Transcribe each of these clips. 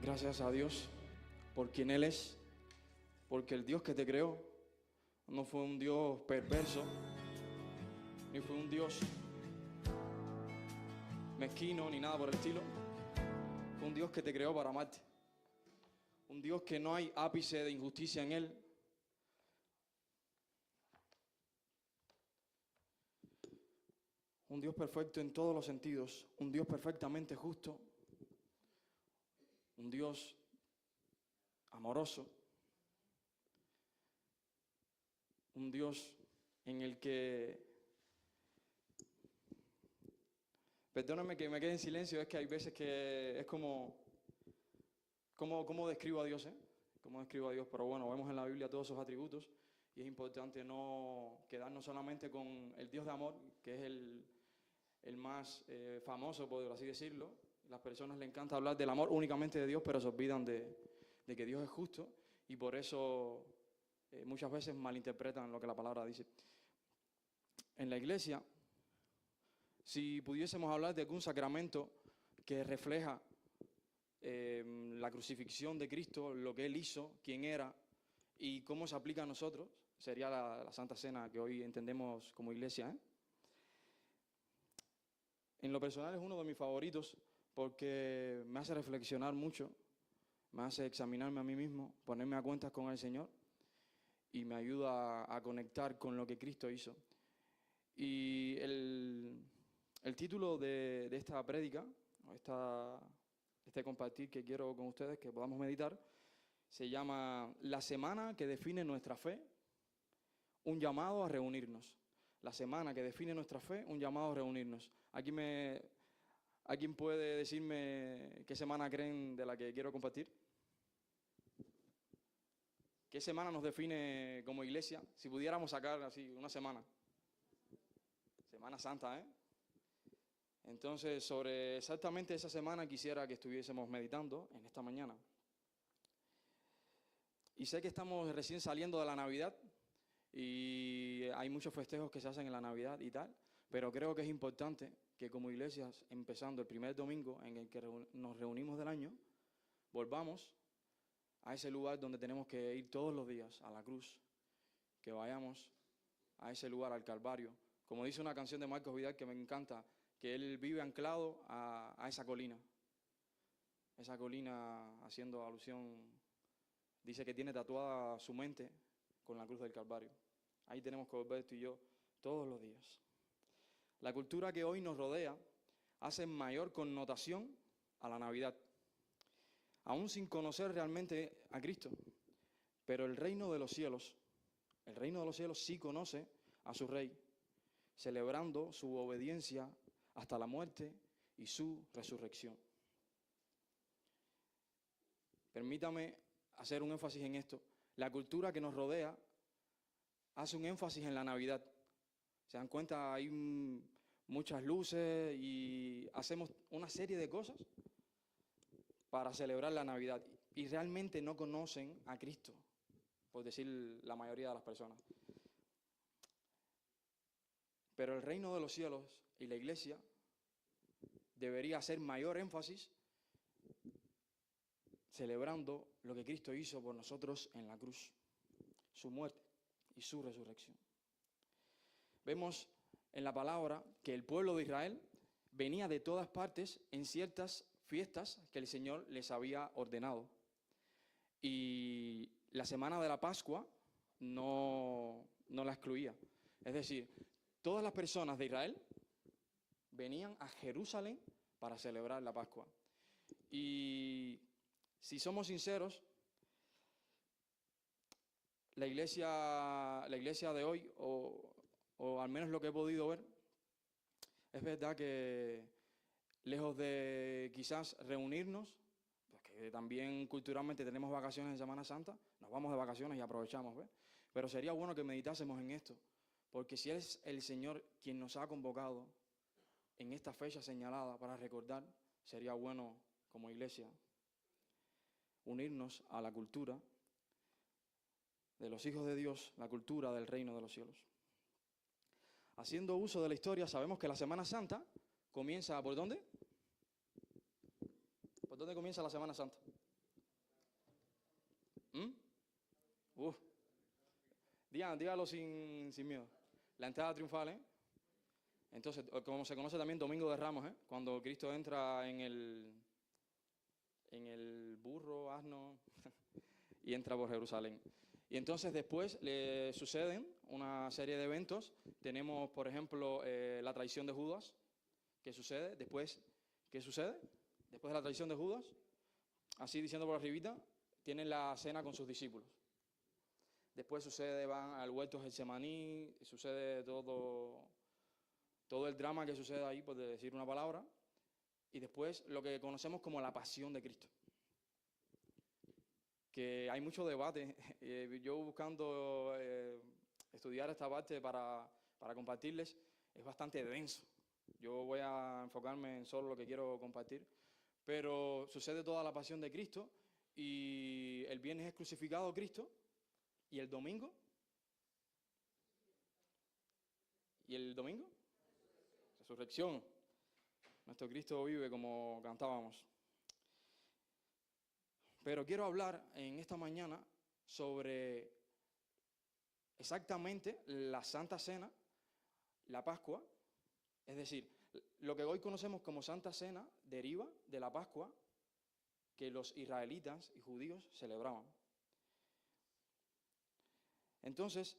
Gracias a Dios por quien Él es, porque el Dios que te creó no fue un Dios perverso, ni fue un Dios mezquino, ni nada por el estilo. Fue un Dios que te creó para amarte. Un Dios que no hay ápice de injusticia en Él. Un Dios perfecto en todos los sentidos. Un Dios perfectamente justo. Un Dios amoroso. Un Dios en el que... Perdóname que me quede en silencio, es que hay veces que es como... ¿Cómo describo a Dios, ¿Cómo describo a Dios? Pero bueno, vemos en la Biblia todos esos atributos y es importante no quedarnos solamente con el Dios de amor, que es el más famoso, por así decirlo. Las personas les encanta hablar del amor únicamente de Dios, pero se olvidan de que Dios es justo y por eso muchas veces malinterpretan lo que la palabra dice. En la iglesia, si pudiésemos hablar de algún sacramento que refleja la crucifixión de Cristo, lo que Él hizo, quién era y cómo se aplica a nosotros, sería la Santa Cena que hoy entendemos como iglesia. En lo personal es uno de mis favoritos porque me hace reflexionar mucho, me hace examinarme a mí mismo, ponerme a cuentas con el Señor y me ayuda a conectar con lo que Cristo hizo. Y el título de esta prédica, este compartir que quiero con ustedes, que podamos meditar, se llama La semana que define nuestra fe, un llamado a reunirnos. La semana que define nuestra fe, un llamado a reunirnos. ¿Alguien puede decirme qué semana creen de la que quiero compartir? ¿Qué semana nos define como iglesia? Si pudiéramos sacar así una semana. Semana Santa, Entonces, sobre exactamente esa semana quisiera que estuviésemos meditando en esta mañana. Y sé que estamos recién saliendo de la Navidad y hay muchos festejos que se hacen en la Navidad y tal, pero creo que es importante que como iglesias, empezando el primer domingo en el que nos reunimos del año, volvamos a ese lugar donde tenemos que ir todos los días, a la cruz, que vayamos a ese lugar, al Calvario. Como dice una canción de Marcos Vidal que me encanta, que él vive anclado a esa colina haciendo alusión, dice que tiene tatuada su mente con la cruz del Calvario. Ahí tenemos que volver tú y yo todos los días. La cultura que hoy nos rodea hace mayor connotación a la Navidad, aún sin conocer realmente a Cristo. Pero el reino de los cielos sí conoce a su Rey, celebrando su obediencia hasta la muerte y su resurrección. Permítame hacer un énfasis en esto. La cultura que nos rodea hace un énfasis en la Navidad. ¿Se dan cuenta? Hay muchas luces y hacemos una serie de cosas para celebrar la Navidad. Y realmente no conocen a Cristo, por decir la mayoría de las personas. Pero el reino de los cielos y la iglesia debería hacer mayor énfasis celebrando lo que Cristo hizo por nosotros en la cruz, su muerte y su resurrección. Vemos en la palabra que el pueblo de Israel venía de todas partes en ciertas fiestas que el Señor les había ordenado. Y la semana de la Pascua no la excluía. Es decir, todas las personas de Israel venían a Jerusalén para celebrar la Pascua. Y si somos sinceros, la iglesia de hoy, o al menos lo que he podido ver, es verdad que lejos de quizás reunirnos, porque también culturalmente tenemos vacaciones en Semana Santa, nos vamos de vacaciones y aprovechamos, ¿ves? Pero sería bueno que meditásemos en esto, porque si es el Señor quien nos ha convocado en esta fecha señalada para recordar, sería bueno como iglesia unirnos a la cultura de los hijos de Dios, la cultura del reino de los cielos. Haciendo uso de la historia, sabemos que la Semana Santa comienza ¿por dónde? ¿Por dónde comienza la Semana Santa? ¿Mm? Uf. Dígalo sin miedo. La entrada triunfal, ¿eh? Entonces, como se conoce también Domingo de Ramos, ¿eh? Cuando Cristo entra en el burro, asno, y entra por Jerusalén. Y entonces después le suceden una serie de eventos. Tenemos, por ejemplo, la traición de Judas, que sucede. Después, ¿qué sucede? Después de la traición de Judas, así diciendo por arribita, tienen la cena con sus discípulos. Después sucede, van al huerto Getsemaní, sucede todo el drama que sucede ahí, por decir una palabra. Y después lo que conocemos como la pasión de Cristo. Que hay mucho debate. Yo buscando estudiar esta parte para compartirles, es bastante denso. Yo voy a enfocarme en solo lo que quiero compartir. Pero sucede toda la pasión de Cristo y el viernes es crucificado Cristo y el domingo. ¿Y el domingo? Resurrección. Nuestro Cristo vive, como cantábamos. Pero quiero hablar en esta mañana sobre exactamente la Santa Cena, la Pascua. Es decir, lo que hoy conocemos como Santa Cena deriva de la Pascua que los israelitas y judíos celebraban. Entonces,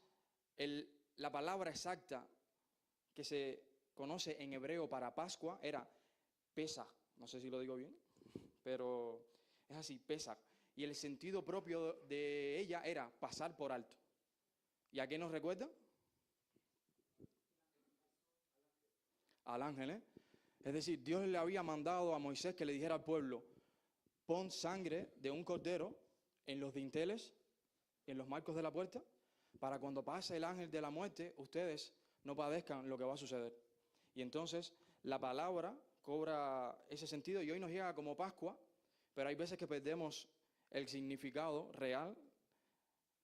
la palabra exacta que se conoce en hebreo para Pascua era Pesach. No sé si lo digo bien, pero es así, Pesach. Y el sentido propio de ella era pasar por alto. ¿Y a qué nos recuerda? Al ángel, ¿eh? Es decir, Dios le había mandado a Moisés que le dijera al pueblo, pon sangre de un cordero en los dinteles, en los marcos de la puerta, para cuando pase el ángel de la muerte, ustedes no padezcan lo que va a suceder. Y entonces la palabra cobra ese sentido y hoy nos llega como Pascua, pero hay veces que perdemos el significado real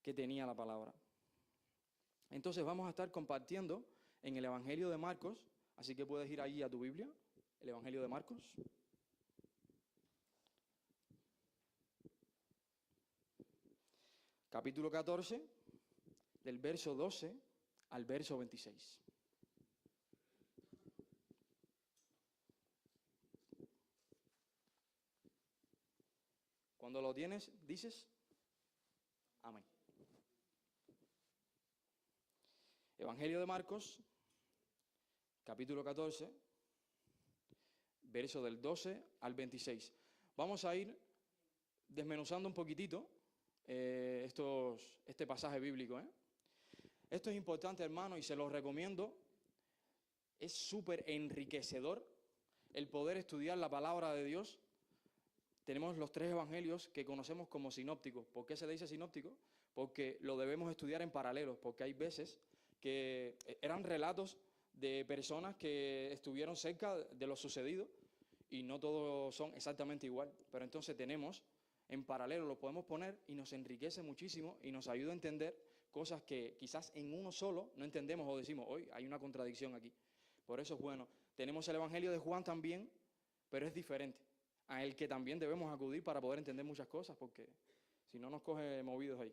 que tenía la palabra. Entonces vamos a estar compartiendo en el Evangelio de Marcos, así que puedes ir ahí a tu Biblia, el Evangelio de Marcos. Capítulo 14, del verso 12 al verso 26. Cuando lo tienes, dices, amén. Evangelio de Marcos, capítulo 14, verso del 12 al 26. Vamos a ir desmenuzando un poquitito este pasaje bíblico. Esto es importante, hermano, y se los recomiendo. Es súper enriquecedor el poder estudiar la palabra de Dios. Tenemos los 3 evangelios que conocemos como sinópticos. ¿Por qué se le dice sinóptico? Porque lo debemos estudiar en paralelo, porque hay veces que eran relatos de personas que estuvieron cerca de lo sucedido y no todos son exactamente igual. Pero entonces tenemos, en paralelo lo podemos poner y nos enriquece muchísimo y nos ayuda a entender cosas que quizás en uno solo no entendemos o decimos, hoy hay una contradicción aquí. Por eso es bueno. Tenemos el Evangelio de Juan también, pero es diferente, a el que también debemos acudir para poder entender muchas cosas, porque si no nos coge movidos ahí.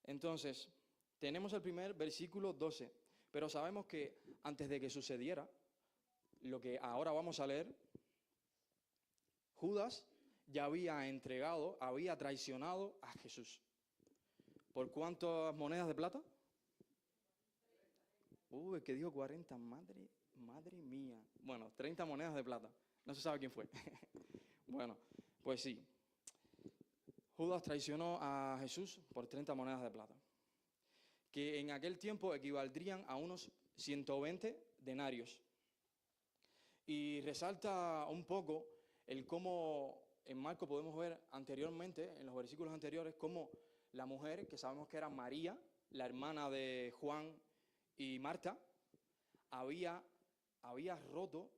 Entonces, tenemos el primer versículo 12, pero sabemos que antes de que sucediera lo que ahora vamos a leer, Judas ya había entregado, había traicionado a Jesús. ¿Por cuántas monedas de plata? El que dijo 40, madre mía. Bueno, 30 monedas de plata. No se sabe quién fue. Bueno, pues sí. Judas traicionó a Jesús por 30 monedas de plata, que en aquel tiempo equivaldrían a unos 120 denarios. Y resalta un poco el cómo en Marcos podemos ver anteriormente, en los versículos anteriores, cómo la mujer, que sabemos que era María, la hermana de Juan y Marta, había roto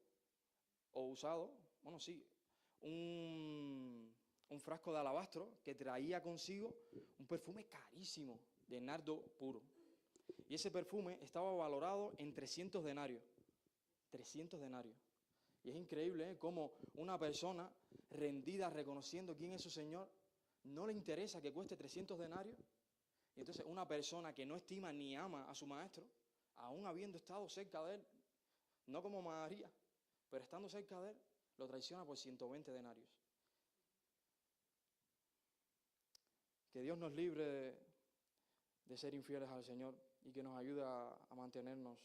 o usado, un frasco de alabastro que traía consigo un perfume carísimo de nardo puro. Y ese perfume estaba valorado en 300 denarios. 300 denarios. Y es increíble cómo una persona rendida, reconociendo quién es su Señor, no le interesa que cueste 300 denarios. Y entonces una persona que no estima ni ama a su maestro, aún habiendo estado cerca de él, no como María, pero estando cerca de él, lo traiciona por 120 denarios. Que Dios nos libre de ser infieles al Señor y que nos ayude a mantenernos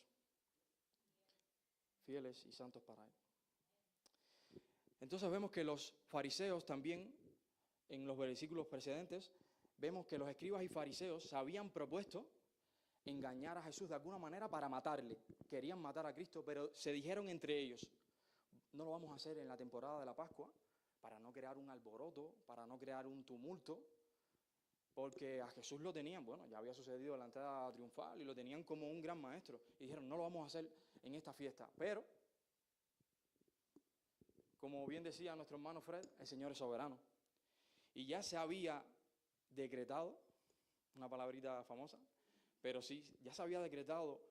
fieles y santos para Él. Entonces vemos que los fariseos también, en los versículos precedentes, vemos que los escribas y fariseos se habían propuesto engañar a Jesús de alguna manera para matarle. Querían matar a Cristo, pero se dijeron entre ellos, no lo vamos a hacer en la temporada de la Pascua, para no crear un alboroto, para no crear un tumulto, porque a Jesús lo tenían, bueno, ya había sucedido la entrada triunfal y lo tenían como un gran maestro. Y dijeron, no lo vamos a hacer en esta fiesta. Pero, como bien decía nuestro hermano Fred, el Señor es soberano. Y ya se había decretado, una palabrita famosa, pero sí, ya se había decretado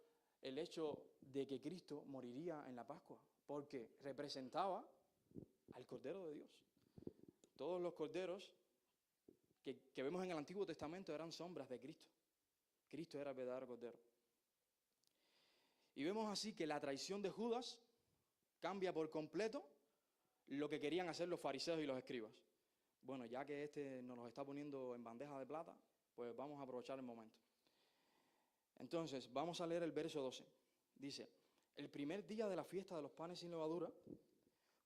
el hecho de que Cristo moriría en la Pascua, porque representaba al Cordero de Dios. Todos los corderos que vemos en el Antiguo Testamento eran sombras de Cristo. Cristo era el verdadero Cordero. Y vemos así que la traición de Judas cambia por completo lo que querían hacer los fariseos y los escribas. Bueno, ya que este nos los está poniendo en bandeja de plata, pues vamos a aprovechar el momento. Entonces, vamos a leer el verso 12. Dice, el primer día de la fiesta de los panes sin levadura,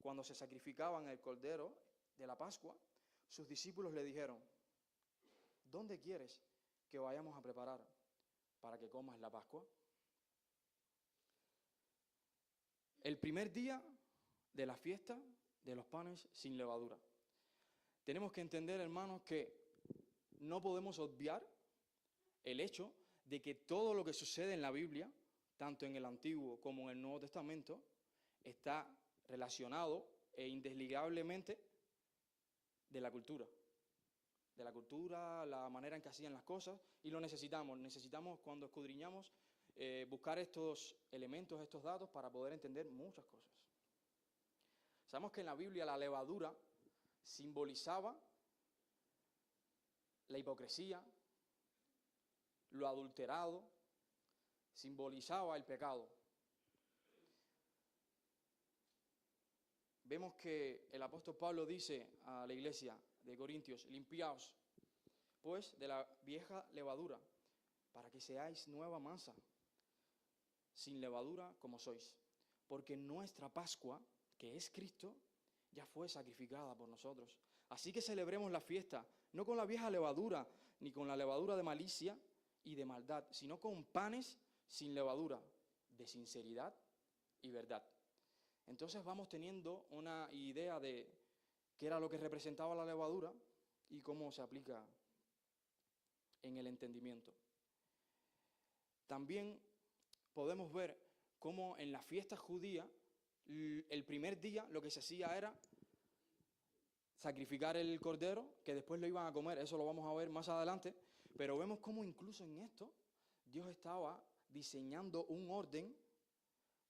cuando se sacrificaban el cordero de la Pascua, sus discípulos le dijeron, ¿dónde quieres que vayamos a preparar para que comas la Pascua? El primer día de la fiesta de los panes sin levadura. Tenemos que entender, hermanos, que no podemos obviar el hecho de que todo lo que sucede en la Biblia, tanto en el Antiguo como en el Nuevo Testamento, está relacionado e indesligablemente de la cultura. De la cultura, la manera en que hacían las cosas, y lo necesitamos. Necesitamos, cuando escudriñamos, buscar estos elementos, estos datos, para poder entender muchas cosas. Sabemos que en la Biblia la levadura simbolizaba la hipocresía, lo adulterado, simbolizaba el pecado. Vemos que el apóstol Pablo dice a la iglesia de Corintios, limpiaos pues de la vieja levadura, para que seáis nueva masa, sin levadura como sois, porque nuestra Pascua, que es Cristo, ya fue sacrificada por nosotros. Así que celebremos la fiesta, no con la vieja levadura, ni con la levadura de malicia y de maldad, sino con panes sin levadura, de sinceridad y verdad. Entonces vamos teniendo una idea de qué era lo que representaba la levadura y cómo se aplica en el entendimiento. También podemos ver cómo en la fiesta judía, el primer día lo que se hacía era sacrificar el cordero, que después lo iban a comer, eso lo vamos a ver más adelante, pero vemos cómo incluso en esto Dios estaba diseñando un orden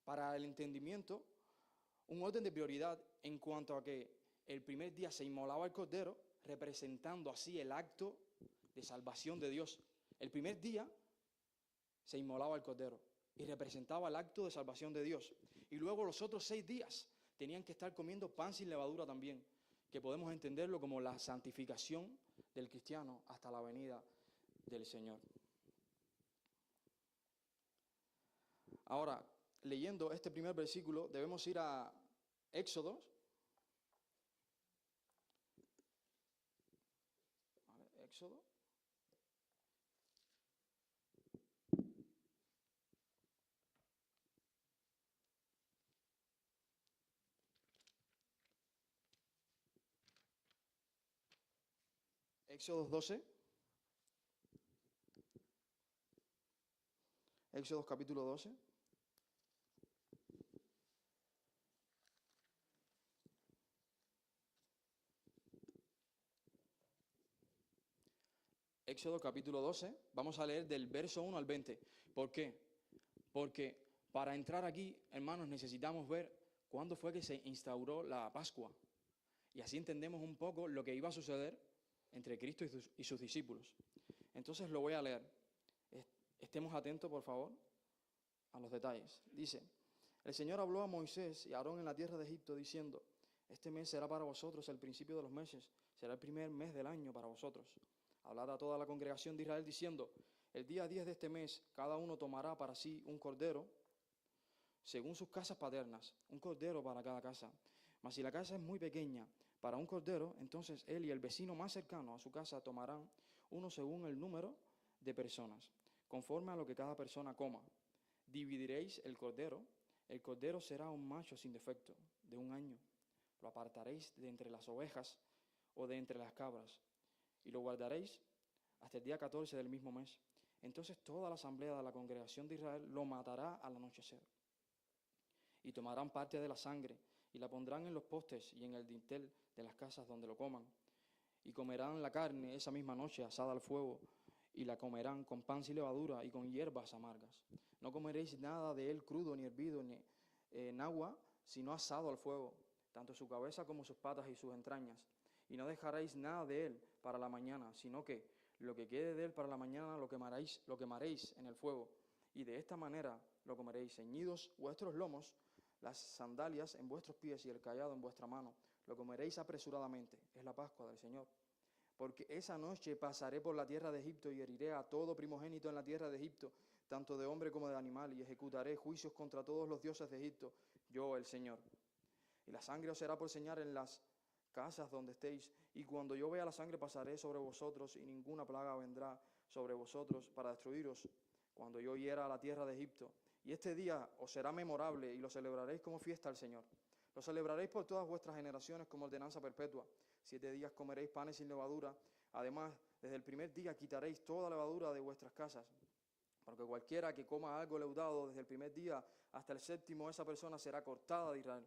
para el entendimiento, un orden de prioridad en cuanto a que el primer día se inmolaba el cordero, representando así el acto de salvación de Dios. El primer día se inmolaba el cordero y representaba el acto de salvación de Dios. Y luego los otros 6 días tenían que estar comiendo pan sin levadura también, que podemos entenderlo como la santificación del cristiano hasta la venida del Señor. Ahora, leyendo este primer versículo, debemos ir a Éxodo. Éxodo. Éxodo 12. Éxodo capítulo 12. Éxodo capítulo 12, vamos a leer del verso 1 al 20. ¿Por qué? Porque para entrar aquí, hermanos, necesitamos ver cuándo fue que se instauró la Pascua. Y así entendemos un poco lo que iba a suceder entre Cristo y sus discípulos. Entonces lo voy a leer. Estemos atentos, por favor, a los detalles. Dice, el Señor habló a Moisés y a Aarón en la tierra de Egipto diciendo, este mes será para vosotros el principio de los meses, será el primer mes del año para vosotros. Hablad a toda la congregación de Israel diciendo, el día 10 de este mes cada uno tomará para sí un cordero según sus casas paternas, un cordero para cada casa. Mas si la casa es muy pequeña para un cordero, entonces él y el vecino más cercano a su casa tomarán uno según el número de personas, conforme a lo que cada persona coma. Dividiréis el cordero será un macho sin defecto, de un año. Lo apartaréis de entre las ovejas o de entre las cabras, y lo guardaréis hasta el día 14 del mismo mes. Entonces toda la asamblea de la congregación de Israel lo matará al anochecer. Y tomarán parte de la sangre, y la pondrán en los postes y en el dintel de las casas donde lo coman. Y comerán la carne esa misma noche asada al fuego, y la comerán con pan sin levadura y con hierbas amargas. No comeréis nada de él crudo, ni hervido, ni en agua, sino asado al fuego, tanto su cabeza como sus patas y sus entrañas. Y no dejaréis nada de él para la mañana, sino que lo que quede de él para la mañana lo quemaréis en el fuego. Y de esta manera lo comeréis, ceñidos vuestros lomos, las sandalias en vuestros pies y el cayado en vuestra mano. Lo comeréis apresuradamente. Es la Pascua del Señor. Porque esa noche pasaré por la tierra de Egipto y heriré a todo primogénito en la tierra de Egipto, tanto de hombre como de animal, y ejecutaré juicios contra todos los dioses de Egipto, yo el Señor. Y la sangre os será por señal en las casas donde estéis, y cuando yo vea la sangre pasaré sobre vosotros, y ninguna plaga vendrá sobre vosotros para destruiros, cuando yo hiera a la tierra de Egipto. Y este día os será memorable, y lo celebraréis como fiesta al Señor. Lo celebraréis por todas vuestras generaciones como ordenanza perpetua. 7 días comeréis panes sin levadura. Además, desde el primer día quitaréis toda levadura de vuestras casas. Porque cualquiera que coma algo leudado desde el primer día hasta el séptimo, esa persona será cortada de Israel.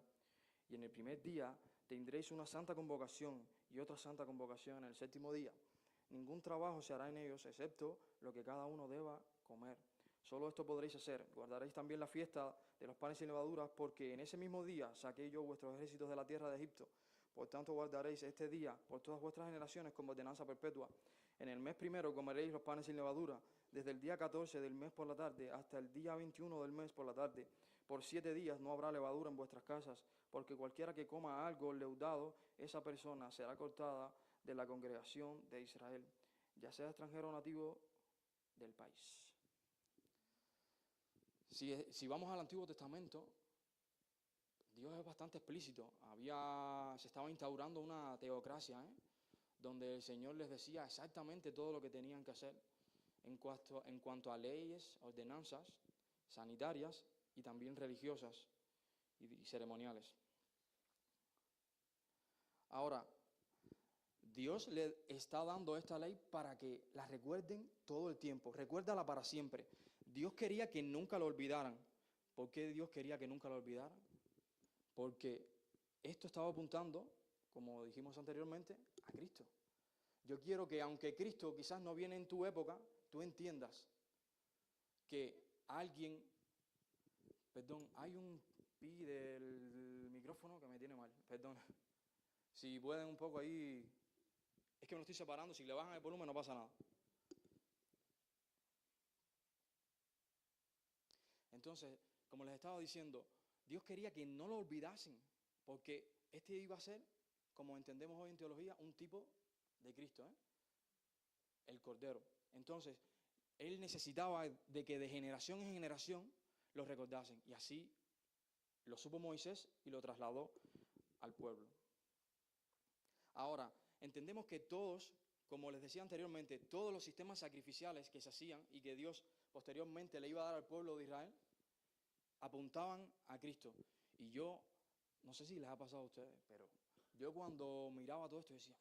Y en el primer día tendréis una santa convocación y otra santa convocación en el séptimo día. Ningún trabajo se hará en ellos, excepto lo que cada uno deba comer. Solo esto podréis hacer. Guardaréis también la fiesta de los panes sin levaduras, porque en ese mismo día saqué yo vuestros ejércitos de la tierra de Egipto. Por tanto guardaréis este día por todas vuestras generaciones como ordenanza perpetua. En el mes primero comeréis los panes sin levadura, desde el día 14 del mes por la tarde hasta el día 21 del mes por la tarde. Por 7 días no habrá levadura en vuestras casas, porque cualquiera que coma algo leudado, esa persona será cortada de la congregación de Israel, ya sea extranjero o nativo del país. Si vamos al Antiguo Testamento, Dios es bastante explícito. Se estaba instaurando una teocracia, donde el Señor les decía exactamente todo lo que tenían que hacer en cuanto a leyes, ordenanzas sanitarias y también religiosas y ceremoniales. Ahora, Dios le está dando esta ley para que la recuerden todo el tiempo. Recuérdala para siempre. Dios quería que nunca lo olvidaran. ¿Por qué Dios quería que nunca lo olvidaran? Porque esto estaba apuntando, como dijimos anteriormente, a Cristo. Yo quiero que aunque Cristo quizás no viene en tu época, tú entiendas que alguien, hay un pi del micrófono que me tiene mal, perdón. Si pueden un poco ahí, es que me lo estoy separando, si le bajan el volumen no pasa nada. Entonces, como les estaba diciendo, Dios quería que no lo olvidasen, porque este iba a ser, como entendemos hoy en teología, un tipo de Cristo, el Cordero. Entonces, Él necesitaba de que de generación en generación lo recordasen, y así lo supo Moisés y lo trasladó al pueblo. Ahora, entendemos que todos, como les decía anteriormente, todos los sistemas sacrificiales que se hacían y que Dios posteriormente le iba a dar al pueblo de Israel, apuntaban a Cristo. Y yo, no sé si les ha pasado a ustedes, pero yo cuando miraba todo esto, decía,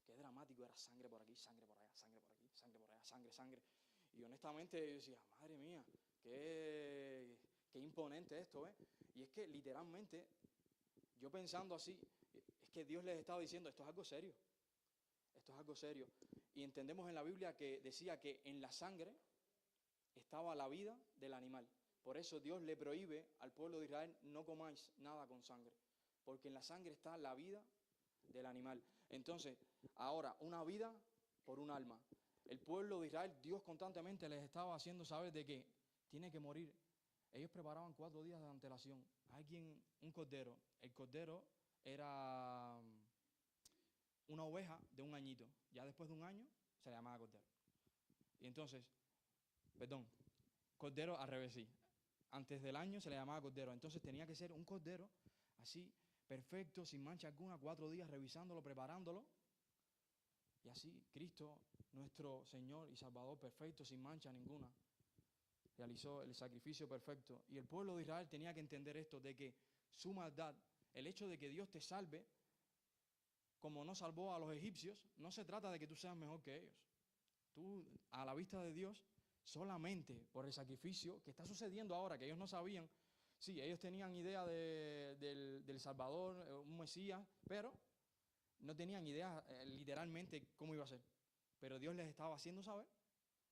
qué dramático, era sangre por aquí, sangre por allá, sangre por aquí, sangre por allá, sangre, sangre. Y honestamente yo decía, madre mía, qué imponente esto, Y es que literalmente, yo pensando así, es que Dios les estaba diciendo, esto es algo serio, esto es algo serio. Y entendemos en la Biblia que decía que en la sangre estaba la vida del animal. Por eso Dios le prohíbe al pueblo de Israel, no comáis nada con sangre, porque en la sangre está la vida del animal. Entonces, ahora, una vida por un alma. El pueblo de Israel, Dios constantemente les estaba haciendo saber de que tiene que morir. Ellos preparaban 4 días de antelación. Un cordero. El cordero era una oveja de un añito. Ya después de un año se le llamaba cordero. Y entonces, cordero al revés, sí. Antes del año se le llamaba cordero. Entonces tenía que ser un cordero así, perfecto, sin mancha alguna, 4 días revisándolo, preparándolo. Y así Cristo, nuestro Señor y Salvador, perfecto, sin mancha ninguna, realizó el sacrificio perfecto. Y el pueblo de Israel tenía que entender esto, de que su maldad, el hecho de que Dios te salve, como no salvó a los egipcios, no se trata de que tú seas mejor que ellos. Tú, a la vista de Dios, solamente por el sacrificio que está sucediendo ahora, que ellos no sabían, sí, ellos tenían idea del Salvador, un Mesías, pero no tenían idea literalmente cómo iba a ser. Pero Dios les estaba haciendo saber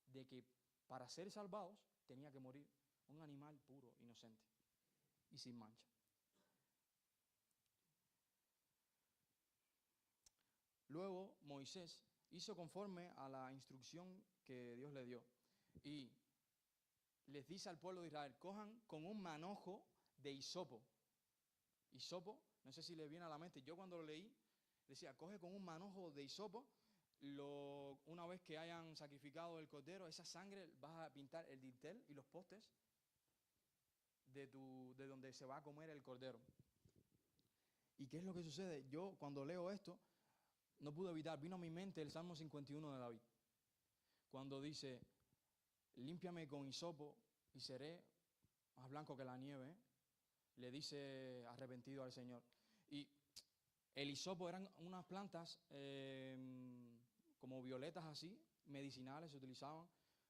de que para ser salvados tenía que morir un animal puro, inocente y sin mancha. Luego Moisés hizo conforme a la instrucción que Dios le dio y les dice al pueblo de Israel, cojan con un manojo de hisopo. Hisopo, no sé si les viene a la mente, yo cuando lo leí decía, coge con un manojo de hisopo, una vez que hayan sacrificado el cordero, esa sangre vas a pintar el dintel y los postes de donde se va a comer el cordero. ¿Y qué es lo que sucede? Yo cuando leo esto, no pude evitar, vino a mi mente el Salmo 51 de David, cuando dice, límpiame con hisopo y seré más blanco que la nieve, le dice arrepentido al Señor. Y el hisopo eran unas plantas como violetas así, medicinales, se utilizaban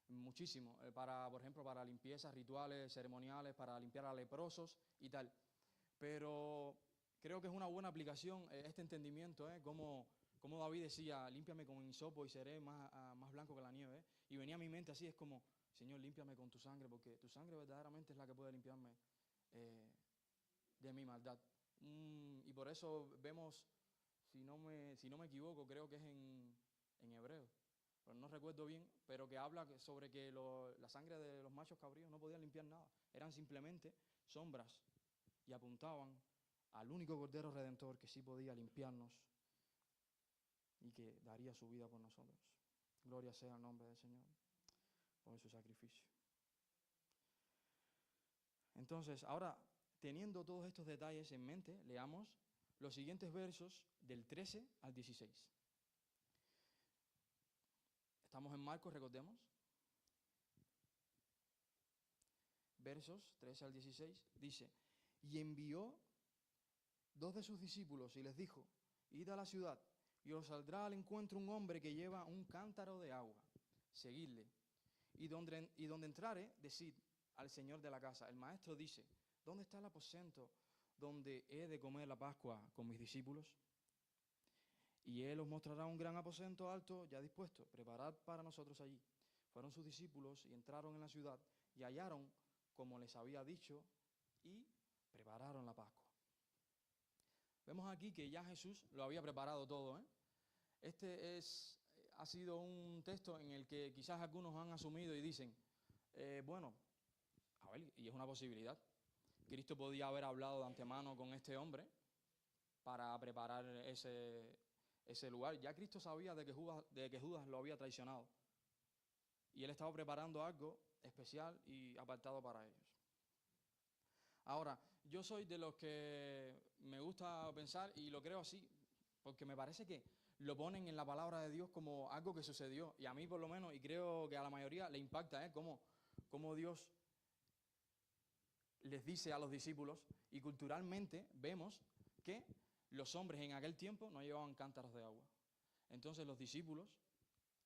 muchísimo, por ejemplo, para limpiezas rituales, ceremoniales, para limpiar a leprosos y tal. Pero creo que es una buena aplicación este entendimiento, como David decía, límpiame con hisopo y seré más blanco que la nieve. Y venía a mi mente así, es como, Señor, límpiame con tu sangre, porque tu sangre verdaderamente es la que puede limpiarme de mi maldad. Y por eso vemos, si no me equivoco, creo que es en hebreo, pero no recuerdo bien, pero que habla sobre que la sangre de los machos cabríos no podía limpiar nada, eran simplemente sombras y apuntaban al único Cordero Redentor que sí podía limpiarnos y que daría su vida por nosotros. Gloria sea al nombre del Señor por su sacrificio. Entonces, ahora, teniendo todos estos detalles en mente, leamos los siguientes versos del 13 al 16. Estamos en Marcos, recordemos. Versos 13 al 16, dice, y envió 2 de sus discípulos y les dijo, id a la ciudad y os saldrá al encuentro un hombre que lleva un cántaro de agua, seguidle. Y donde entrare, decid al Señor de la casa, el maestro dice, ¿dónde está el aposento donde he de comer la Pascua con mis discípulos? Y él os mostrará un gran aposento alto ya dispuesto, preparad para nosotros allí. Fueron sus discípulos y entraron en la ciudad y hallaron como les había dicho y prepararon la Pascua. Vemos aquí que ya Jesús lo había preparado todo, ha sido un texto en el que quizás algunos han asumido y dicen, bueno, a ver, y es una posibilidad. Cristo podía haber hablado de antemano con este hombre para preparar ese lugar. Ya Cristo sabía de que Judas lo había traicionado. Y él estaba preparando algo especial y apartado para ellos. Ahora, yo soy de los que me gusta pensar, y lo creo así, porque me parece que lo ponen en la palabra de Dios como algo que sucedió. Y a mí por lo menos, y creo que a la mayoría le impacta, cómo Dios les dice a los discípulos, y culturalmente vemos que los hombres en aquel tiempo no llevaban cántaros de agua. Entonces los discípulos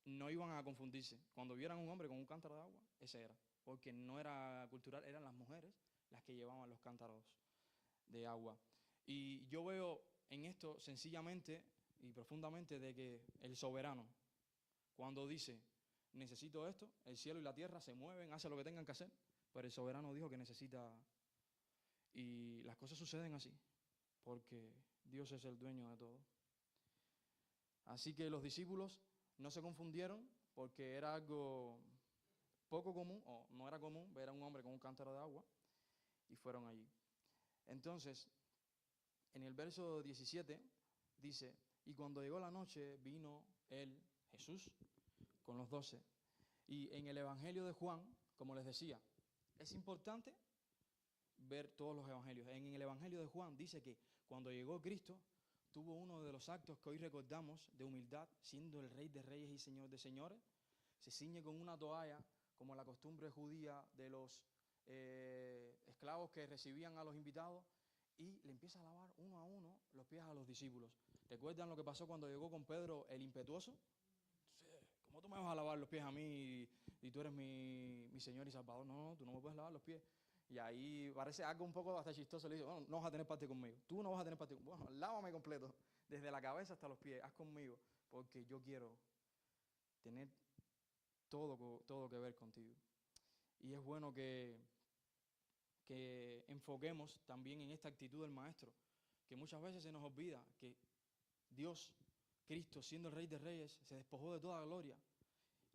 no iban a confundirse. Cuando vieran un hombre con un cántaro de agua, ese era. Porque no era cultural, eran las mujeres las que llevaban los cántaros de agua. Y yo veo en esto sencillamente y profundamente de que el soberano, cuando dice, necesito esto, el cielo y la tierra se mueven, hacen lo que tengan que hacer, pero el soberano dijo que necesita, y las cosas suceden así, porque Dios es el dueño de todo. Así que los discípulos no se confundieron porque era algo poco común, o no era común, ver a un hombre con un cántaro de agua, y fueron allí. Entonces, en el verso 17 dice, y cuando llegó la noche vino él, Jesús, con los 12. Y en el Evangelio de Juan, como les decía, es importante ver todos los evangelios. En el Evangelio de Juan dice que cuando llegó Cristo, tuvo uno de los actos que hoy recordamos de humildad, siendo el Rey de Reyes y Señor de Señores. Se ciñe con una toalla, como la costumbre judía de los esclavos que recibían a los invitados, y le empieza a lavar uno a uno los pies a los discípulos. ¿Recuerdan lo que pasó cuando llegó con Pedro el impetuoso? ¿Cómo tú me vas a lavar los pies a mí y tú eres mi Señor y Salvador? No, tú no me puedes lavar los pies. Y ahí parece algo un poco hasta chistoso. Le dice, bueno, no vas a tener parte conmigo. Tú no vas a tener parte conmigo. Bueno, lávame completo, desde la cabeza hasta los pies. Haz conmigo, porque yo quiero tener todo que ver contigo. Y es bueno que enfoquemos también en esta actitud del Maestro, que muchas veces se nos olvida que Dios, Cristo, siendo el Rey de Reyes, se despojó de toda gloria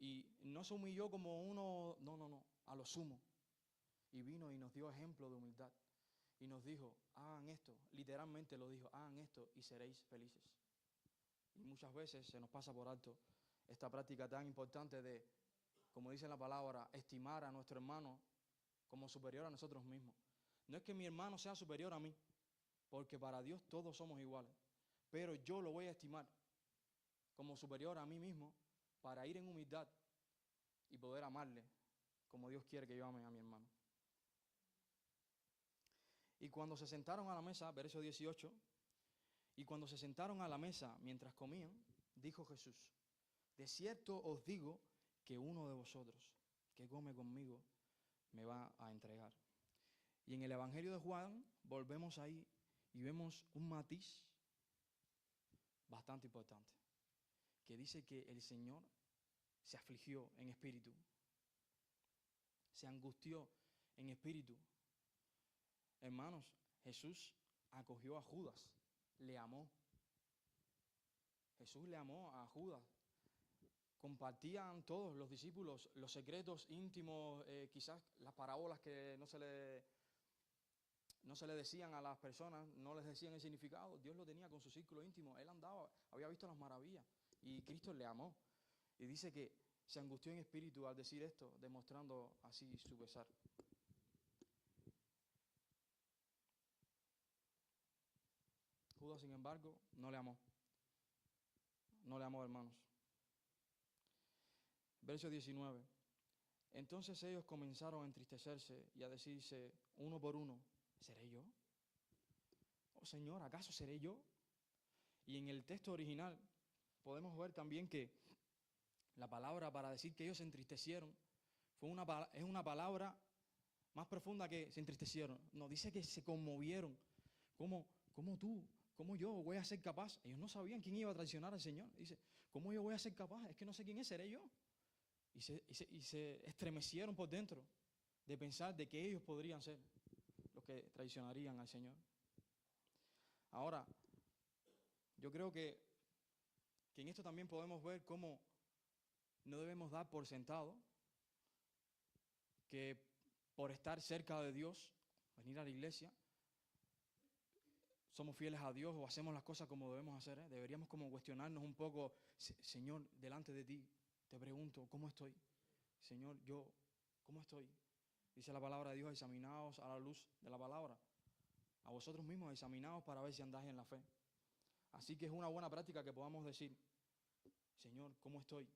y no se humilló como uno, no, a lo sumo. Y vino y nos dio ejemplo de humildad. Y nos dijo, hagan esto, literalmente lo dijo, hagan esto y seréis felices. Y muchas veces se nos pasa por alto esta práctica tan importante de, como dice la palabra, estimar a nuestro hermano como superior a nosotros mismos. No es que mi hermano sea superior a mí, porque para Dios todos somos iguales. Pero yo lo voy a estimar como superior a mí mismo para ir en humildad y poder amarle como Dios quiere que yo ame a mi hermano. Y cuando se sentaron a la mesa, verso 18, y cuando se sentaron a la mesa mientras comían, dijo Jesús, de cierto os digo que uno de vosotros que come conmigo me va a entregar. Y en el Evangelio de Juan volvemos ahí y vemos un matiz bastante importante, que dice que el Señor se afligió en espíritu, se angustió en espíritu. Hermanos, Jesús acogió a Judas, le amó. Jesús le amó a Judas. Compartían todos los discípulos los secretos íntimos, quizás las parábolas que no se le decían a las personas, no les decían el significado. Dios lo tenía con su círculo íntimo. Él andaba, había visto las maravillas y Cristo le amó. Y dice que se angustió en espíritu al decir esto, demostrando así su pesar. Judas, sin embargo, no le amó. No le amó, hermanos. Verso 19. Entonces ellos comenzaron a entristecerse y a decirse uno por uno, ¿seré yo? Oh Señor, ¿acaso seré yo? Y en el texto original podemos ver también que la palabra para decir que ellos se entristecieron es una palabra más profunda que se entristecieron. No, dice que se conmovieron. ¿Cómo tú? ¿Cómo yo voy a ser capaz? Ellos no sabían quién iba a traicionar al Señor. Dice, ¿cómo yo voy a ser capaz? Es que no sé quién es, seré yo. Y se estremecieron por dentro de pensar de que ellos podrían ser los que traicionarían al Señor. Ahora, yo creo que en esto también podemos ver cómo no debemos dar por sentado que por estar cerca de Dios, venir a la iglesia, somos fieles a Dios o hacemos las cosas como debemos hacer. Deberíamos como cuestionarnos un poco, Señor, delante de ti, te pregunto, ¿cómo estoy? Señor, ¿cómo estoy? Dice la palabra de Dios, examinaos a la luz de la palabra. A vosotros mismos examinaos para ver si andáis en la fe. Así que es una buena práctica que podamos decir, Señor, ¿cómo estoy?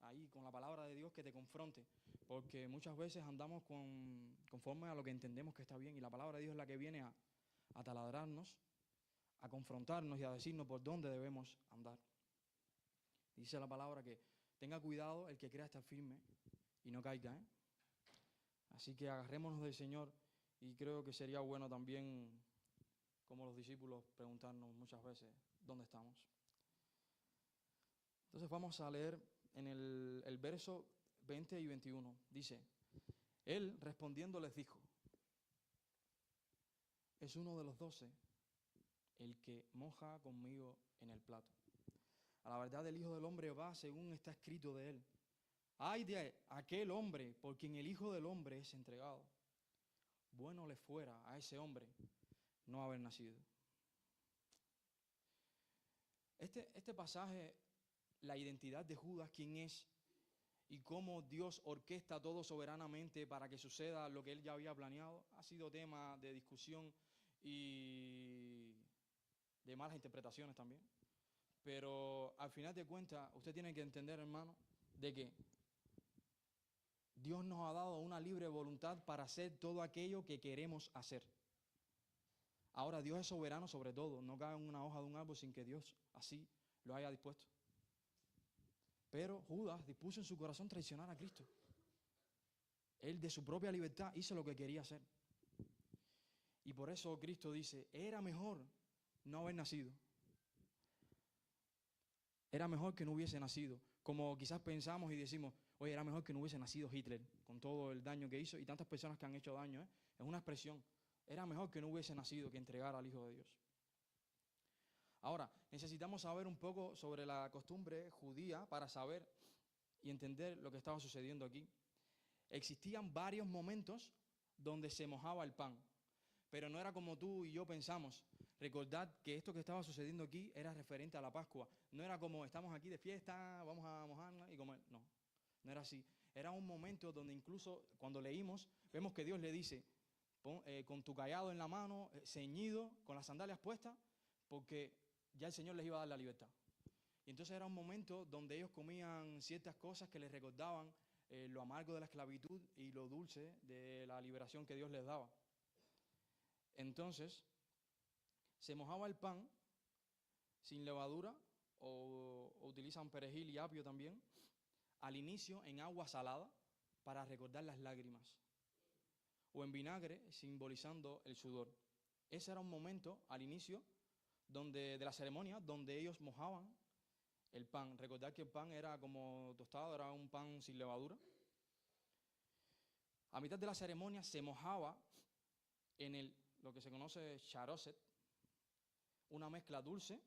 Ahí, con la palabra de Dios que te confronte. Porque muchas veces andamos conforme a lo que entendemos que está bien. Y la palabra de Dios es la que viene a taladrarnos, a confrontarnos y a decirnos por dónde debemos andar. Dice la palabra que tenga cuidado el que crea estar firme y no caiga, ¿eh? Así que agarrémonos del Señor y creo que sería bueno también, como los discípulos, preguntarnos muchas veces dónde estamos. Entonces vamos a leer en el verso 20 y 21. Dice, él respondiendo les dijo, es uno de los 12 el que moja conmigo en el plato. A la verdad del Hijo del Hombre va según está escrito de él. Ay de aquel hombre por quien el Hijo del Hombre es entregado. Bueno le fuera a ese hombre no haber nacido. Este pasaje, la identidad de Judas, quién es y cómo Dios orquesta todo soberanamente para que suceda lo que él ya había planeado, ha sido tema de discusión y de malas interpretaciones también. Pero al final de cuentas, usted tiene que entender, hermano, de que Dios nos ha dado una libre voluntad para hacer todo aquello que queremos hacer. Ahora, Dios es soberano sobre todo. No cae en una hoja de un árbol sin que Dios así lo haya dispuesto. Pero Judas dispuso en su corazón traicionar a Cristo. Él de su propia libertad hizo lo que quería hacer. Y por eso Cristo dice, era mejor no haber nacido. Era mejor que no hubiese nacido. Como quizás pensamos y decimos, oye, era mejor que no hubiese nacido Hitler, con todo el daño que hizo y tantas personas que han hecho daño. Es una expresión. Era mejor que no hubiese nacido que entregar al Hijo de Dios. Ahora, necesitamos saber un poco sobre la costumbre judía para saber y entender lo que estaba sucediendo aquí. Existían varios momentos donde se mojaba el pan, pero no era como tú y yo pensamos. Recordad que esto que estaba sucediendo aquí era referente a la Pascua. No era como estamos aquí de fiesta, vamos a mojarnos y comer. No, no era así. Era un momento donde incluso cuando leímos, vemos que Dios le dice, con tu cayado en la mano, ceñido, con las sandalias puestas, porque ya el Señor les iba a dar la libertad. Y entonces era un momento donde ellos comían ciertas cosas que les recordaban lo amargo de la esclavitud y lo dulce de la liberación que Dios les daba. Entonces, se mojaba el pan sin levadura o utilizan perejil y apio también, al inicio en agua salada para recordar las lágrimas o en vinagre simbolizando el sudor. Ese era un momento al inicio de la ceremonia donde ellos mojaban el pan. Recordar que el pan era como tostado, era un pan sin levadura. A mitad de la ceremonia se mojaba en lo que se conoce charoset, una mezcla dulce,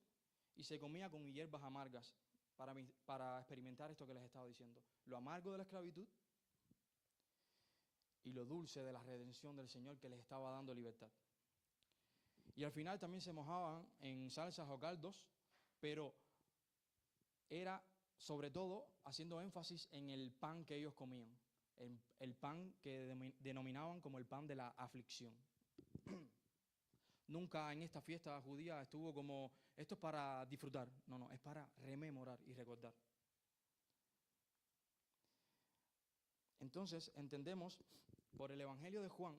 y se comía con hierbas amargas para experimentar esto que les estaba diciendo. Lo amargo de la esclavitud y lo dulce de la redención del Señor que les estaba dando libertad. Y al final también se mojaban en salsas o caldos, pero era sobre todo haciendo énfasis en el pan que ellos comían, el pan que denominaban como el pan de la aflicción. Nunca en esta fiesta judía estuvo como, esto es para disfrutar, no, es para rememorar y recordar. Entonces entendemos por el Evangelio de Juan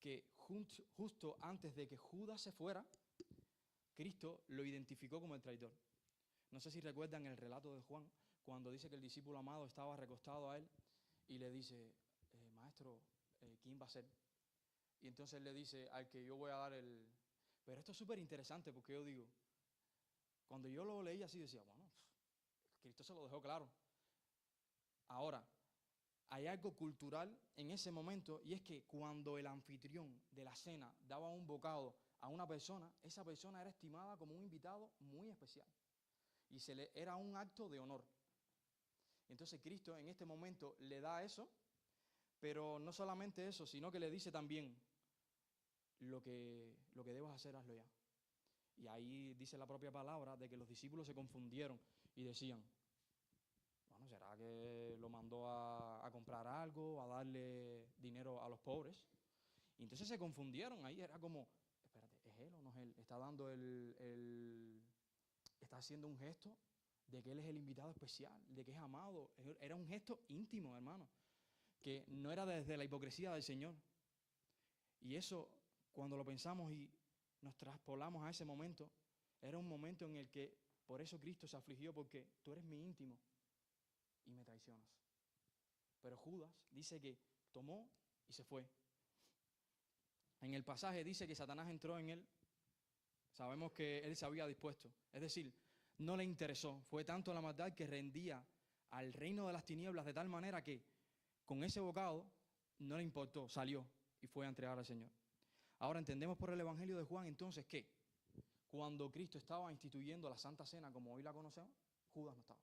que justo antes de que Judas se fuera, Cristo lo identificó como el traidor. No sé si recuerdan el relato de Juan, cuando dice que el discípulo amado estaba recostado a él y le dice, maestro, ¿quién va a ser? Y entonces él le dice, al que yo voy a dar el... Pero esto es súper interesante porque yo digo, cuando yo lo leí así decía, bueno, Cristo se lo dejó claro. Ahora, hay algo cultural en ese momento y es que cuando el anfitrión de la cena daba un bocado a una persona, esa persona era estimada como un invitado muy especial y era un acto de honor. Entonces Cristo en este momento le da eso, pero no solamente eso, sino que le dice también, lo que debas hacer, hazlo ya. Y ahí dice la propia palabra de que los discípulos se confundieron y decían, bueno, ¿será que lo mandó a comprar algo, a darle dinero a los pobres? Y entonces se confundieron, ahí era como, espérate, ¿es él o no es él? Está dando está haciendo un gesto de que él es el invitado especial, de que es amado. Era un gesto íntimo, hermano, que no era desde la hipocresía del Señor. Y eso, cuando lo pensamos y nos traspolamos a ese momento, era un momento en el que, por eso Cristo se afligió, porque tú eres mi íntimo y me traicionas. Pero Judas dice que tomó y se fue. En el pasaje dice que Satanás entró en él. Sabemos que él se había dispuesto. Es decir, no le interesó. Fue tanto la maldad que rendía al reino de las tinieblas de tal manera que con ese bocado no le importó, salió y fue a entregar al Señor. Ahora entendemos por el Evangelio de Juan entonces que cuando Cristo estaba instituyendo la Santa Cena como hoy la conocemos, Judas no estaba.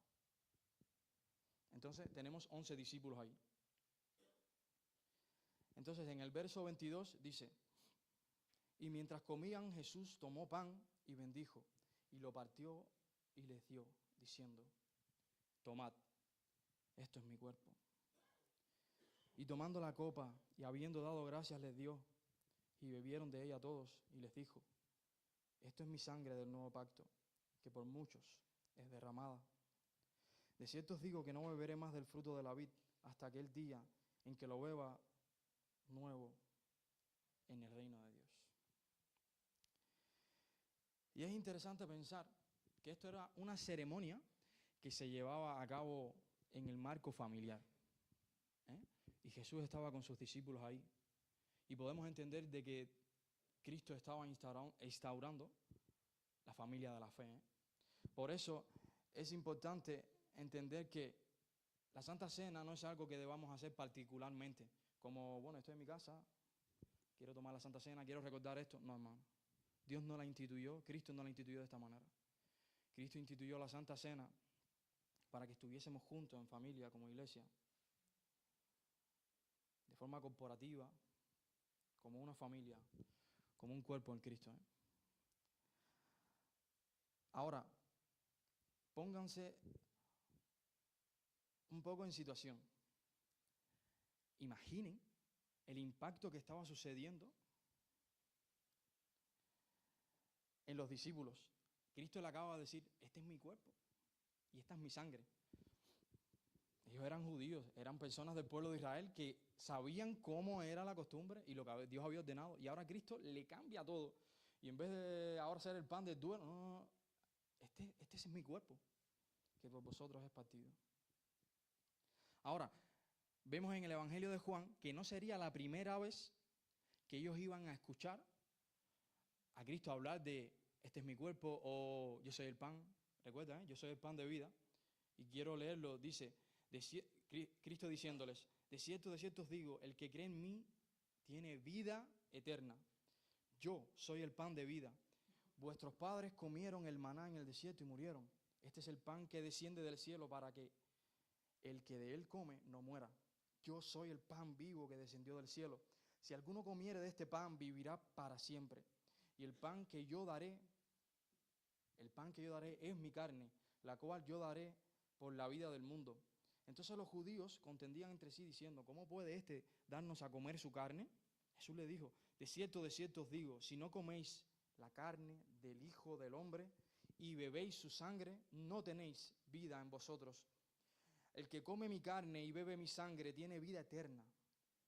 Entonces tenemos 11 discípulos ahí. Entonces en el verso 22 dice, y mientras comían, Jesús tomó pan y bendijo, y lo partió y les dio, diciendo, tomad, esto es mi cuerpo. Y tomando la copa y habiendo dado gracias les dio, y bebieron de ella todos, y les dijo, esto es mi sangre del nuevo pacto, que por muchos es derramada. De cierto os digo que no beberé más del fruto de la vid hasta aquel día en que lo beba nuevo en el reino de Dios. Y es interesante pensar que esto era una ceremonia que se llevaba a cabo en el marco familiar. Y Jesús estaba con sus discípulos ahí. Y podemos entender de que Cristo estaba instaurando la familia de la fe. Por eso es importante entender que la Santa Cena no es algo que debamos hacer particularmente. Como, bueno, estoy en mi casa, quiero tomar la Santa Cena, quiero recordar esto. No, hermano. Dios no la instituyó, Cristo no la instituyó de esta manera. Cristo instituyó la Santa Cena para que estuviésemos juntos en familia, como iglesia, de forma corporativa, como una familia, como un cuerpo en Cristo. Ahora, pónganse un poco en situación. Imaginen el impacto que estaba sucediendo en los discípulos. Cristo le acaba de decir, este es mi cuerpo y esta es mi sangre. Ellos eran judíos, eran personas del pueblo de Israel que sabían cómo era la costumbre y lo que Dios había ordenado. Y ahora Cristo le cambia todo. Y en vez de ahora ser el pan del duelo, no, este es mi cuerpo, que por vosotros es partido. Ahora, vemos en el Evangelio de Juan que no sería la primera vez que ellos iban a escuchar a Cristo hablar de este es mi cuerpo o yo soy el pan. Recuerda, yo soy el pan de vida. Y quiero leerlo, dice, Cristo diciéndoles, de cierto os digo, el que cree en mí tiene vida eterna. Yo soy el pan de vida. Vuestros padres comieron el maná en el desierto y murieron. Este es el pan que desciende del cielo para que el que de él come no muera. Yo soy el pan vivo que descendió del cielo. Si alguno comiere de este pan, vivirá para siempre. Y el pan que yo daré es mi carne, la cual yo daré por la vida del mundo. Entonces los judíos contendían entre sí diciendo, ¿cómo puede éste darnos a comer su carne? Jesús le dijo, de cierto os digo, si no coméis la carne del Hijo del Hombre y bebéis su sangre, no tenéis vida en vosotros. El que come mi carne y bebe mi sangre tiene vida eterna,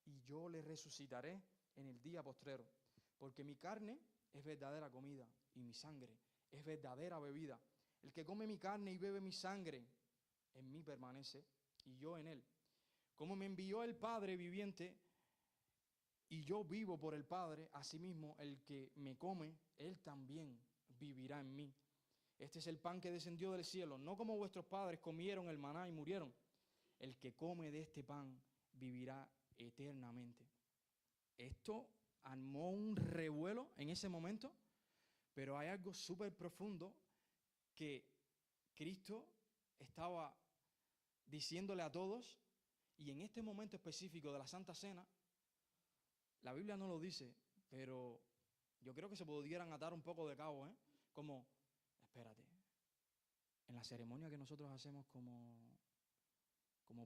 y yo le resucitaré en el día postrero, porque mi carne es verdadera comida y mi sangre es verdadera bebida. El que come mi carne y bebe mi sangre, en mí permanece y yo en él. Como me envió el Padre viviente y yo vivo por el Padre, asimismo el que me come, él también vivirá en mí. Este es el pan que descendió del cielo, no como vuestros padres comieron el maná y murieron. El que come de este pan vivirá eternamente. Esto armó un revuelo en ese momento, pero hay algo súper profundo que Cristo estaba diciéndole a todos, y en este momento específico de la Santa Cena, la Biblia no lo dice, pero yo creo que se pudieran atar un poco de cabo, como, espérate, en la ceremonia que nosotros hacemos como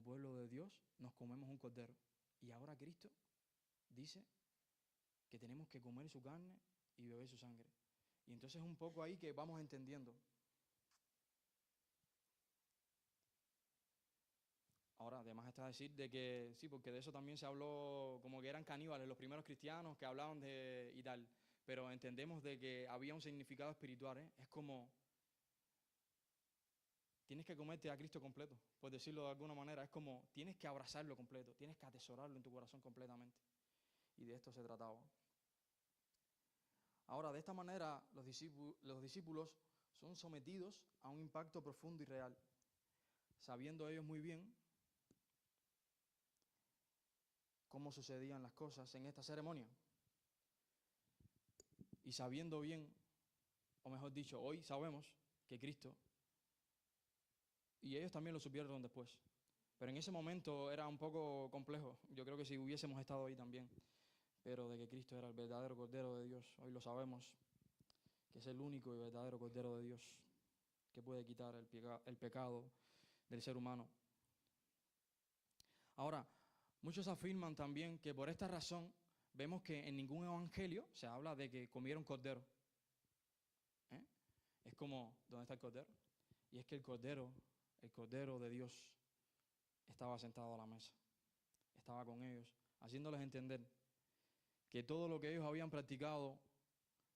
pueblo de Dios, nos comemos un cordero, y ahora Cristo dice que tenemos que comer su carne y beber su sangre. Y entonces es un poco ahí que vamos entendiendo. Ahora, además está decir de que, sí, porque de eso también se habló, como que eran caníbales los primeros cristianos que hablaban de y tal, pero entendemos de que había un significado espiritual, Es como, tienes que comerte a Cristo completo, por decirlo de alguna manera, es como, tienes que abrazarlo completo, tienes que atesorarlo en tu corazón completamente. Y de esto se trataba. Ahora, de esta manera, los discípulos son sometidos a un impacto profundo y real, sabiendo ellos muy bien cómo sucedían las cosas en esta ceremonia. Y sabiendo bien o mejor dicho, hoy sabemos que Cristo, y ellos también lo supieron después, pero en ese momento era un poco complejo. Yo creo que si hubiésemos estado ahí también, pero de que Cristo era el verdadero Cordero de Dios, hoy lo sabemos, que es el único y verdadero Cordero de Dios que puede quitar el pecado del ser humano. Ahora, muchos afirman también que por esta razón vemos que en ningún evangelio se habla de que comieron cordero. ¿Eh? Es como, ¿dónde está el cordero? Y es que el cordero de Dios, estaba sentado a la mesa, estaba con ellos, haciéndoles entender que todo lo que ellos habían practicado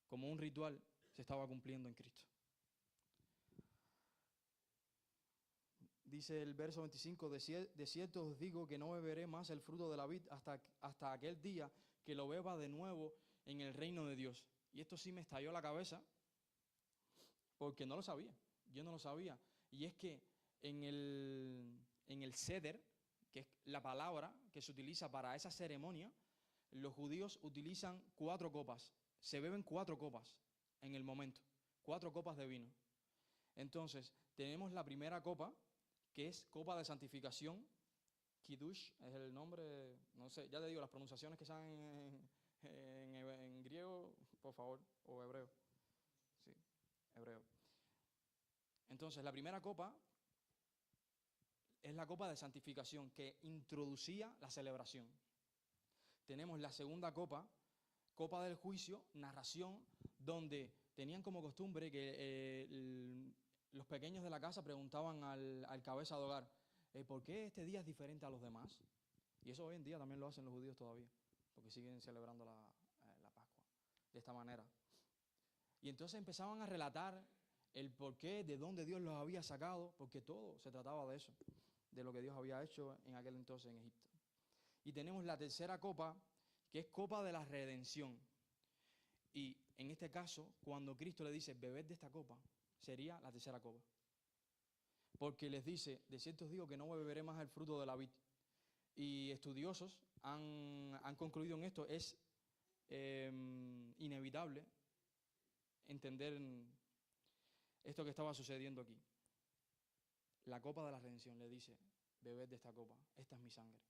como un ritual se estaba cumpliendo en Cristo. Dice el verso 25, de cierto os digo que no beberé más el fruto de la vid hasta aquel día que lo beba de nuevo en el reino de Dios. Y esto sí me estalló la cabeza porque no lo sabía, yo no lo sabía. Y es que en el ceder, que es la palabra que se utiliza para esa ceremonia, los judíos utilizan 4 copas, se beben 4 copas en el momento, 4 copas de vino. Entonces, tenemos la primera copa, que es copa de santificación. Kiddush es el nombre, no sé, ya te digo, las pronunciaciones que salen en griego, por favor, o hebreo. Sí, hebreo. Entonces, la primera copa es la copa de santificación que introducía la celebración. Tenemos la segunda copa, copa del juicio, narración, donde tenían como costumbre que los pequeños de la casa preguntaban al cabeza de hogar, ¿por qué este día es diferente a los demás? Y eso hoy en día también lo hacen los judíos todavía, porque siguen celebrando la Pascua de esta manera. Y entonces empezaban a relatar el por qué, de dónde Dios los había sacado, porque todo se trataba de eso, de lo que Dios había hecho en aquel entonces en Egipto. Y tenemos la tercera copa, que es copa de la redención. Y en este caso, cuando Cristo le dice, bebed de esta copa, sería la tercera copa. Porque les dice, de cierto os digo que no beberé más el fruto de la vid. Y estudiosos han concluido en esto, es inevitable entender esto que estaba sucediendo aquí. La copa de la redención le dice, bebed de esta copa, esta es mi sangre.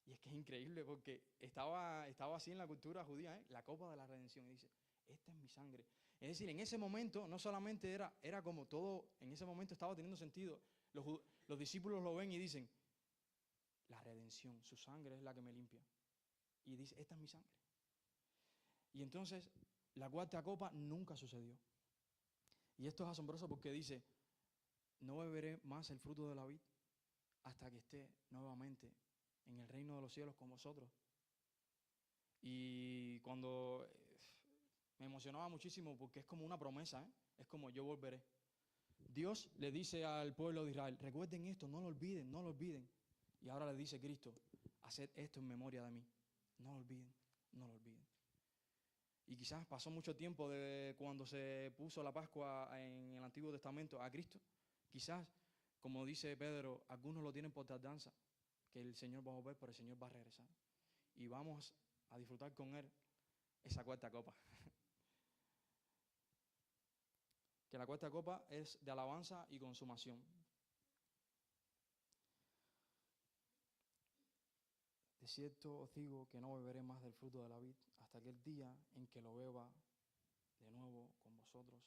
Y es que es increíble porque estaba así en la cultura judía, la copa de la redención, y dice, esta es mi sangre. Es decir, en ese momento no solamente era como todo, en ese momento estaba teniendo sentido. Los discípulos lo ven y dicen, la redención, su sangre es la que me limpia. Y dice, esta es mi sangre. Y entonces, la cuarta copa nunca sucedió. Y esto es asombroso porque dice, no beberé más el fruto de la vid hasta que esté nuevamente en el reino de los cielos con vosotros. Y cuando me emocionaba muchísimo porque es como una promesa, es como yo volveré. Dios le dice al pueblo de Israel, recuerden esto, no lo olviden, no lo olviden. Y ahora le dice Cristo, haced esto en memoria de mí. No lo olviden, no lo olviden. Y quizás pasó mucho tiempo de cuando se puso la Pascua en el Antiguo Testamento a Cristo. Quizás, como dice Pedro, algunos lo tienen por tardanza, que el Señor va a volver, pero el Señor va a regresar. Y vamos a disfrutar con Él esa cuarta copa. Que la cuarta copa es de alabanza y consumación. De cierto os digo que no beberé más del fruto de la vid hasta aquel día en que lo beba de nuevo con vosotros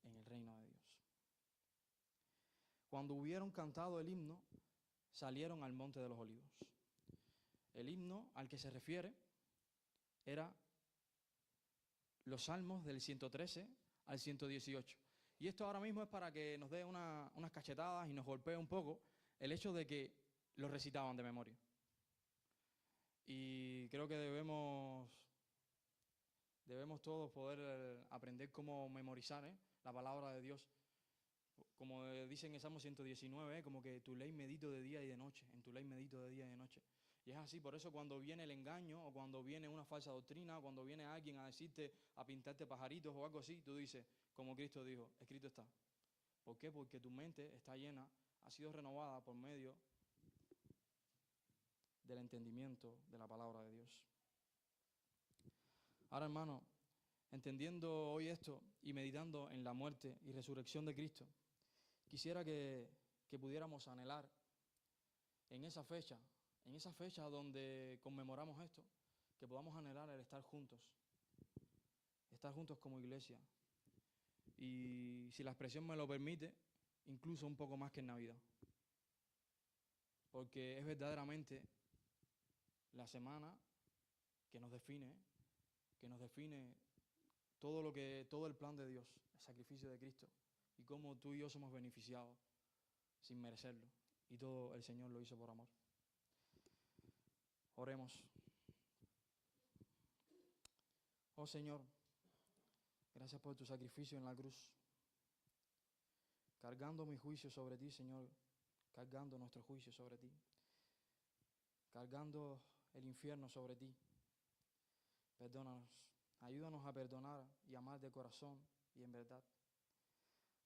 en el reino de Dios. Cuando hubieron cantado el himno, salieron al monte de los olivos. El himno al que se refiere era los salmos del 113 al 118. Y esto ahora mismo es para que nos dé unas cachetadas y nos golpee un poco el hecho de que lo recitaban de memoria. Y creo que debemos todos poder aprender cómo memorizar la palabra de Dios. Como dice en el Salmo 119, como que tu ley medito de día y de noche, en tu ley medito de día y de noche. Y es así, por eso cuando viene el engaño o cuando viene una falsa doctrina o cuando viene alguien a decirte, a pintarte pajaritos o algo así, tú dices, como Cristo dijo, escrito está. ¿Por qué? Porque tu mente está llena, ha sido renovada por medio del entendimiento de la palabra de Dios. Ahora, hermano, entendiendo hoy esto y meditando en la muerte y resurrección de Cristo, quisiera que pudiéramos anhelar en esa fecha donde conmemoramos esto, que podamos anhelar el estar juntos como iglesia. Y si la expresión me lo permite, incluso un poco más que en Navidad. Porque es verdaderamente la semana que nos define todo el plan de Dios, el sacrificio de Cristo, y cómo tú y yo somos beneficiados sin merecerlo. Y todo el Señor lo hizo por amor. Oremos. Oh Señor, gracias por tu sacrificio en la cruz, cargando mi juicio sobre ti, Señor, cargando nuestro juicio sobre ti, cargando el infierno sobre ti. Perdónanos, ayúdanos a perdonar y amar de corazón y en verdad.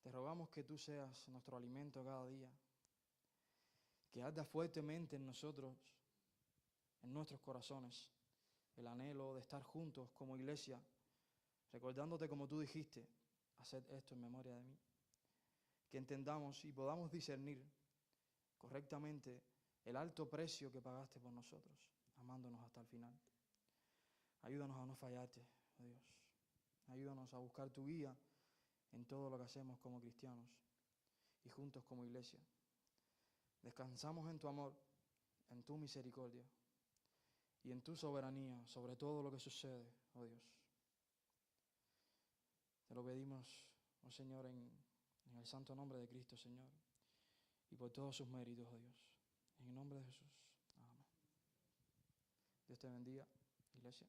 Te rogamos que tú seas nuestro alimento cada día, que arda fuertemente en nosotros, en nuestros corazones, el anhelo de estar juntos como iglesia, recordándote como tú dijiste, haced esto en memoria de mí. Que entendamos y podamos discernir correctamente el alto precio que pagaste por nosotros, amándonos hasta el final. Ayúdanos a no fallarte, oh Dios. Ayúdanos a buscar tu guía en todo lo que hacemos como cristianos y juntos como iglesia. Descansamos en tu amor, en tu misericordia y en tu soberanía sobre todo lo que sucede, oh Dios. Te lo pedimos, oh Señor, en el santo nombre de Cristo, Señor, y por todos sus méritos, oh Dios. En el nombre de Jesús. Amén. Dios te bendiga, iglesia.